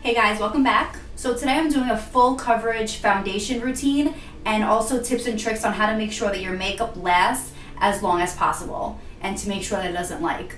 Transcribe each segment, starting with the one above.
Hey guys, welcome back. So today I'm doing a full coverage foundation routine and also tips and tricks on how to make sure that your makeup lasts as long as possible and to make sure that it doesn't like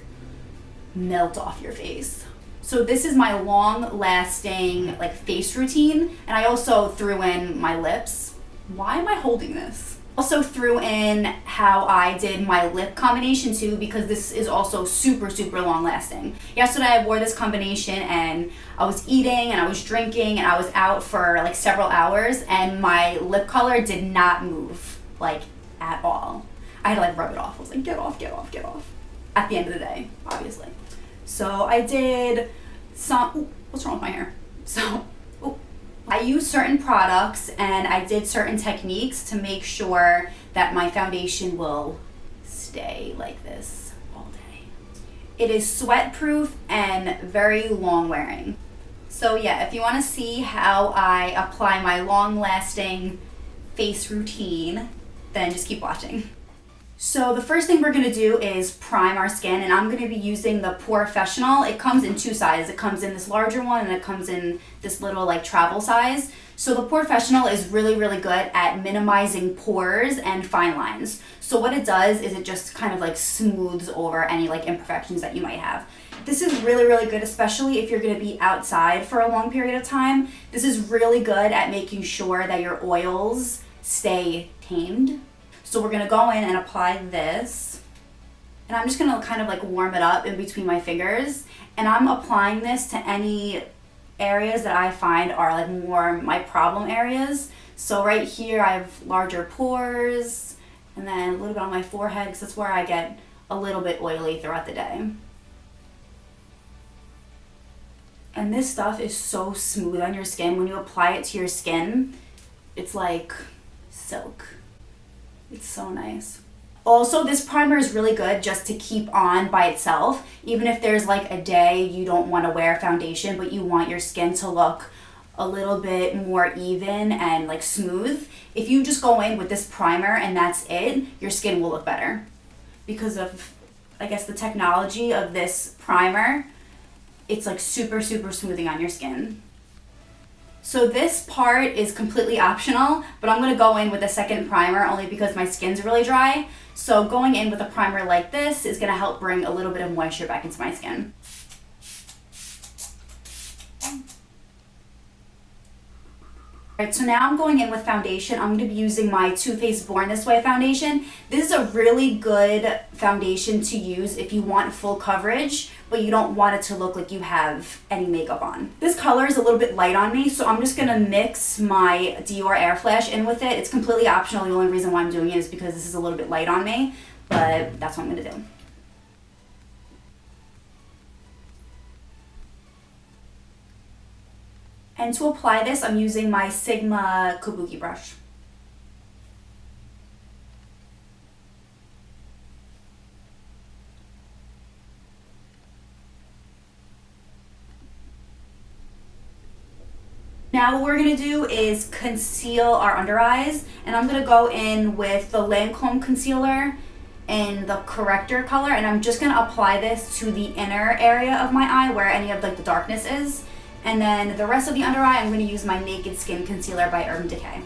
melt off your face. So this is my long lasting like face routine, and I also threw in my lips. Why am I holding this? Also threw in how I did my lip combination too, because this is also super long lasting. Yesterday I wore this combination and I was eating and I was drinking and I was out for like several hours and my lip color did not move like at all. I had to like rub it off. I was like, get off, get off, get off. At the end of the day, obviously. So I did some, ooh, what's wrong with my hair? So, I used certain products and I did certain techniques to make sure that my foundation will stay like this all day. It is sweat proof and very long wearing. So yeah, if you want to see how I apply my long lasting face routine, then just keep watching. So the first thing we're going to do is prime our skin, and I'm going to be using the POREfessional. It comes in two sizes. It comes in this larger one and it comes in this little like travel size. So the POREfessional is really good at minimizing pores and fine lines. So what it does is it just kind of like smooths over any like imperfections that you might have. This is really good, especially if you're going to be outside for a long period of time. This is really good at making sure that your oils stay tamed. So we're gonna go in and apply this, and I'm just gonna kind of like warm it up in between my fingers, and I'm applying this to any areas that I find are like more my problem areas. So right here I have larger pores, and then a little bit on my forehead because that's where I get a little bit oily throughout the day. And this stuff is so smooth on your skin. When you apply it to your skin, it's like silk. It's so nice. Also, this primer is really good just to keep on by itself. Even if there's like a day you don't want to wear foundation, but you want your skin to look a little bit more even and like smooth. If you just go in with this primer and that's it, your skin will look better. Because of, I guess, the technology of this primer, it's like super smoothing on your skin. So this part is completely optional, but I'm going to go in with a second primer only because my skin's really dry. So going in with a primer like this is going to help bring a little bit of moisture back into my skin. Alright, so now I'm going in with foundation. I'm going to be using my Too Faced Born This Way foundation. This is a really good foundation to use if you want full coverage, but you don't want it to look like you have any makeup on. This color is a little bit light on me, so I'm just going to mix my Dior Airflash in with it. It's completely optional. The only reason why I'm doing it is because this is a little bit light on me, but that's what I'm going to do. And to apply this, I'm using my Sigma kabuki brush. Now what we're going to do is conceal our under eyes, and I'm going to go in with the Lancome concealer in the corrector color, and I'm just going to apply this to the inner area of my eye where any of like the darkness is. And then the rest of the under eye, I'm going to use my Naked Skin Concealer by Urban Decay.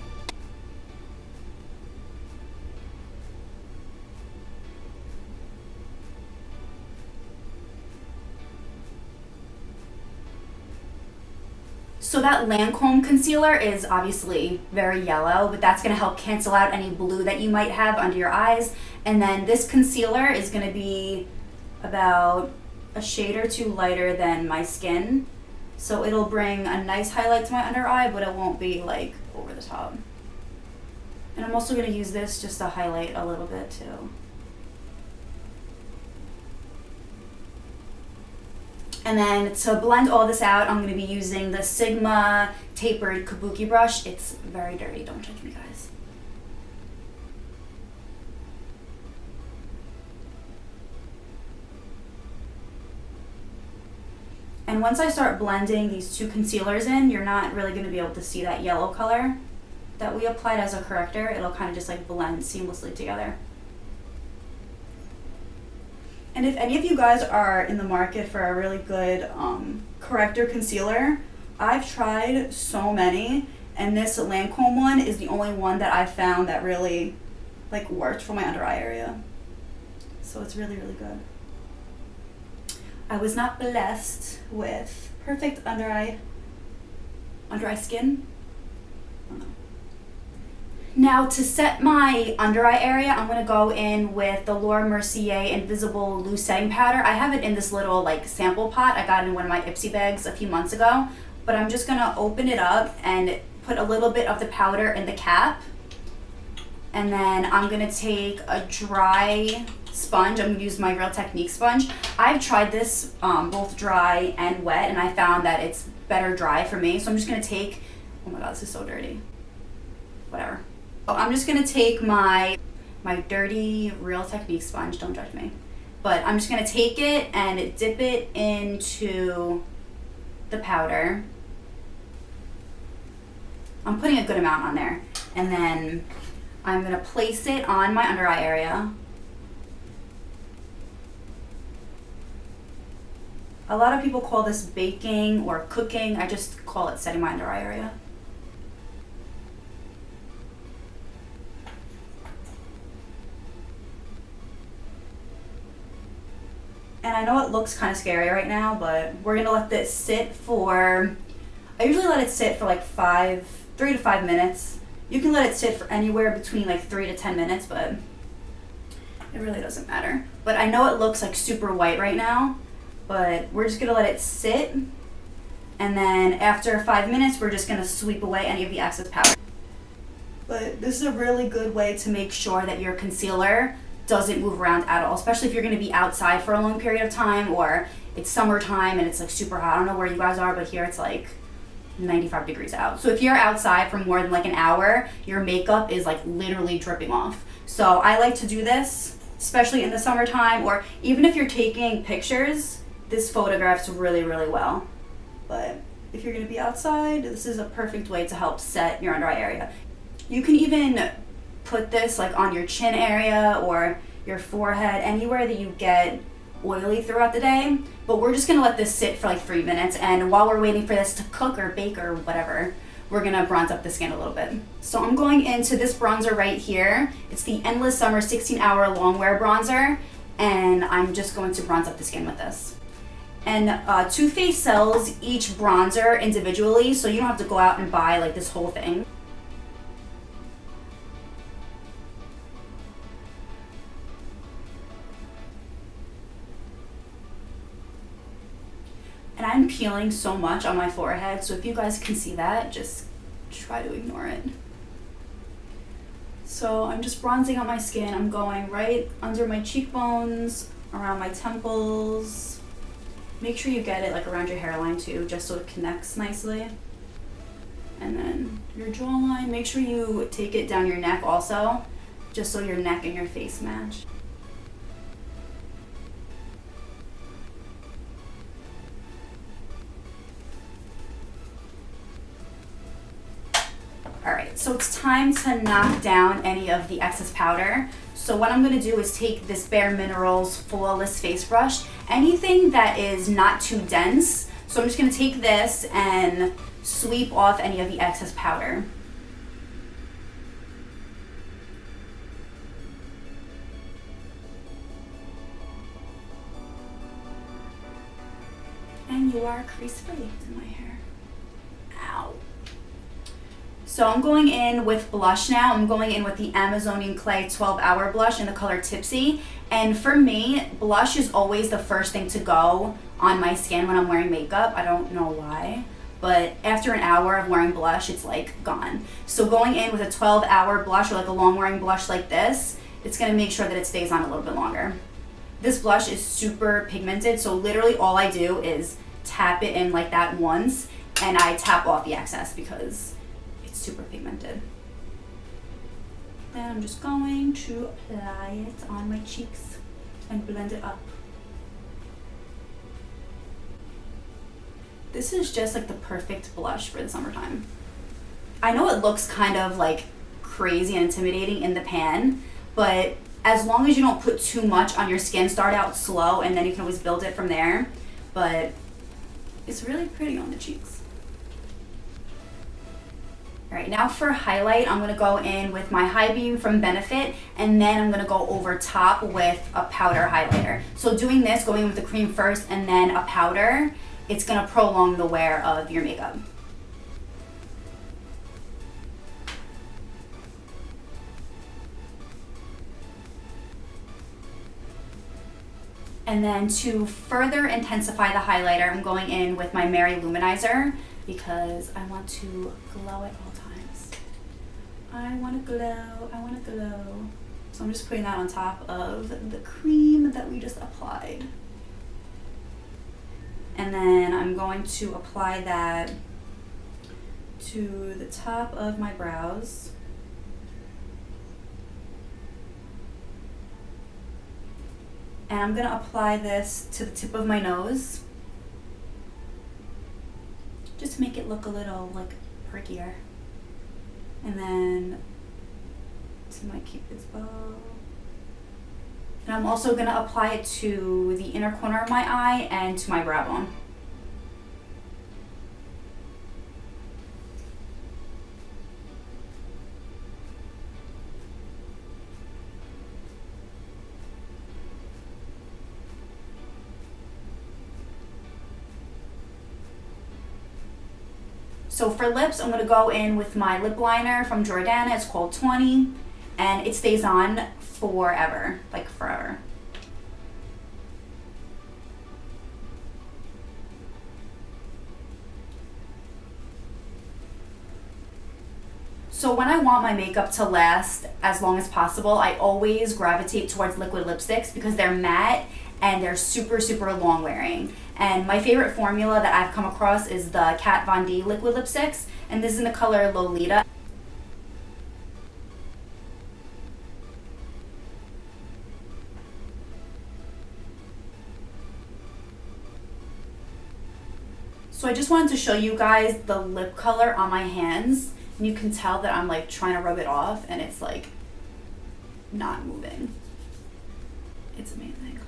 So that Lancome concealer is obviously very yellow, but that's going to help cancel out any blue that you might have under your eyes. And then this concealer is going to be about a shade or two lighter than my skin. So it'll bring a nice highlight to my under eye, but it won't be like over the top. And I'm also going to use this just to highlight a little bit too. And then to blend all this out, I'm going to be using the Sigma tapered kabuki brush. It's very dirty, don't judge me guys. And once I start blending these two concealers in, you're not really going to be able to see that yellow color that we applied as a corrector. It'll kind of just like blend seamlessly together. And if any of you guys are in the market for a really good corrector concealer, I've tried so many, and this Lancome one is the only one that I found that really like worked for my under eye area. So it's really, really good. I was not blessed with perfect under eye skin. I don't know. Now to set my under eye area, I'm gonna go in with the Mercier Invisible Loose Setting Powder. I have it in this little like sample pot. I got it in one of my Ipsy bags a few months ago, but I'm just gonna open it up and put a little bit of the powder in the cap. And then I'm gonna take a dry sponge. I'm gonna use my Real Technique sponge. I've tried this both dry and wet, and I found that it's better dry for me. So I'm just gonna take, oh my God, this is so dirty. Whatever. I'm just gonna take my dirty Real Technique sponge, don't judge me. But I'm just gonna take it and dip it into the powder. I'm putting a good amount on there. And then I'm gonna place it on my under eye area. A lot of people call this baking or cooking. I just call it setting my under eye area. And I know it looks kind of scary right now, but we're gonna let this sit for, I usually let it sit for like 3 to 5 minutes. You can let it sit for anywhere between like 3 to 10 minutes, but it really doesn't matter. But I know it looks like super white right now, but we're just gonna let it sit. And then after 5 minutes, we're just gonna sweep away any of the excess powder. But this is a really good way to make sure that your concealer doesn't move around at all, especially if you're gonna be outside for a long period of time, or it's summertime and it's like super hot. I don't know where you guys are, but here it's like 95 degrees out. So if you're outside for more than like an hour, your makeup is like literally dripping off. So I like to do this, especially in the summertime, or even if you're taking pictures, this photographs really, really well. But if you're gonna be outside, this is a perfect way to help set your under eye area. You can even put this like on your chin area or your forehead, anywhere that you get oily throughout the day. But we're just gonna let this sit for like 3 minutes, and while we're waiting for this to cook or bake or whatever, we're gonna bronze up the skin a little bit. So I'm going into this bronzer right here. It's the Endless Summer 16-Hour Longwear Bronzer, and I'm just going to bronze up the skin with this. And Too Faced sells each bronzer individually, so you don't have to go out and buy like this whole thing. And I'm peeling so much on my forehead, so if you guys can see that, just try to ignore it. So I'm just bronzing out my skin. I'm going right under my cheekbones, around my temples. Make sure you get it like around your hairline too, just so it connects nicely. And then your jawline, make sure you take it down your neck also, just so your neck and your face match. Alright, so it's time to knock down any of the excess powder. So what I'm going to do is take this Bare Minerals Flawless Face Brush, anything that is not too dense. So I'm just going to take this and sweep off any of the excess powder. And you are crease-free in my hair. Ow. So I'm going in with blush now. I'm going in with the Amazonian Clay 12-Hour Blush in the color Tipsy. And for me, blush is always the first thing to go on my skin when I'm wearing makeup. I don't know why, but after an hour of wearing blush, it's like gone. So going in with a 12-hour blush or like a long-wearing blush like this, it's gonna make sure that it stays on a little bit longer. This blush is super pigmented, so literally all I do is tap it in like that once, and I tap off the excess because super pigmented. Then I'm just going to apply it on my cheeks and blend it up. This is just like the perfect blush for the summertime. I know it looks kind of like crazy and intimidating in the pan, but as long as you don't put too much on your skin, start out slow and then you can always build it from there. But it's really pretty on the cheeks. Alright, now for highlight, I'm going to go in with my High Beam from Benefit, and then I'm going to go over top with a powder highlighter. So doing this, going in with the cream first and then a powder, it's going to prolong the wear of your makeup. And then to further intensify the highlighter, I'm going in with my Mercier Luminizer because I want to glow at all times. I want to glow, I want to glow. So I'm just putting that on top of the cream that we just applied. And then I'm going to apply that to the top of my brows. And I'm going to apply this to the tip of my nose, just to make it look a little like perkier. And then to my Cupid's bow. And I'm also going to apply it to the inner corner of my eye and to my brow bone. So for lips, I'm going to go in with my lip liner from Jordana. It's called 20, and it stays on forever, like forever. So when I want my makeup to last as long as possible, I always gravitate towards liquid lipsticks because they're matte and they're super, super long wearing. And my favorite formula that I've come across is the Kat Von D liquid lipsticks, and this is in the color Lolita. So I just wanted to show you guys the lip color on my hands, and you can tell that I'm like trying to rub it off and it's like not moving. It's amazing.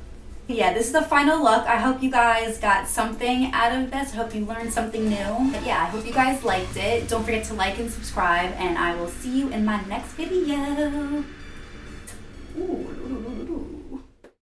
Yeah, this is the final look. I hope you guys got something out of this. I hope you learned something new. But yeah, I hope you guys liked it. Don't forget to like and subscribe, and I will see you in my next video.